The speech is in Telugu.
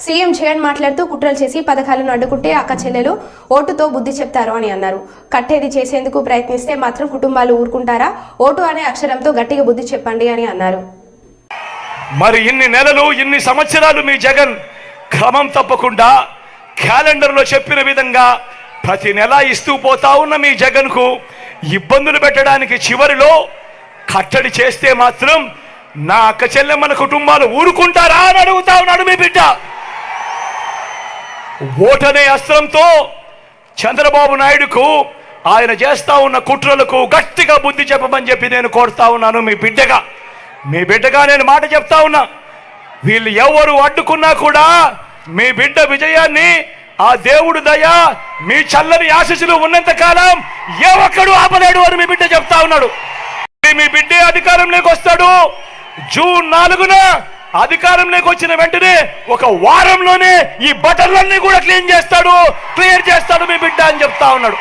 సీఎం జగన్ మాట్లాడుతూ కుట్రలు చేసి పథకాలను అడ్డుకుంటే అక్క చెల్లెలు ఓటుతో బుద్ధి చెప్తారు అని అన్నారు. కట్టేది చేసేందుకు ప్రయత్నిస్తే మాత్రం కుటుంబాలు ఊరుకుంటారా? ఓటు అనే అక్షరంతో గట్టిగా బుద్ధి చెప్పండి అని అన్నారు. మరి ఇన్ని నెలలు ఇన్ని సంవత్సరాలు మీ జగన్ క్రమం తప్పకుండా క్యాలెండర్లో చెప్పిన విధంగా ప్రతి నెల ఇస్తూ పోతా ఉన్న మీ జగన్కు ఇబ్బందులు పెట్టడానికి చివరిలో కట్టడి చేస్తే మాత్రం నా అక్క చెల్లెమ్మల కుటుంబాలు ఊరుకుంటారా అని అడుగుతా ఉన్నాడు మీ బిడ్డ. ఓటనే అస్త్రంతో చంద్రబాబు నాయుడుకు ఆయన చేస్తా ఉన్న కుట్రలకు గట్టిగా బుద్ధి చెప్పమని చెప్పి నేను కోరుతా ఉన్నాను. మీ బిడ్డగా నేను మాట చెప్తా ఉన్నా. వీళ్ళు ఎవరు అడ్డుకున్నా కూడా మీ బిడ్డ విజయాన్ని ఆ దేవుడు దయ మీ చల్లని ఆశీస్సులు ఉన్నంత కాలం ఏ ఒక్కడు ఆపలేడు అని మీ బిడ్డ చెప్తా ఉన్నాడు. మీ బిడ్డే అధికారంలోకి వస్తాడు. జూన్ 4న అధికారంలోకి వచ్చిన వెంటనే ఒక వారంలోనే ఈ బటన్లన్నీ కూడా క్లియర్ చేస్తాడు మీ బిడ్డ అని చెప్తా ఉన్నాడు.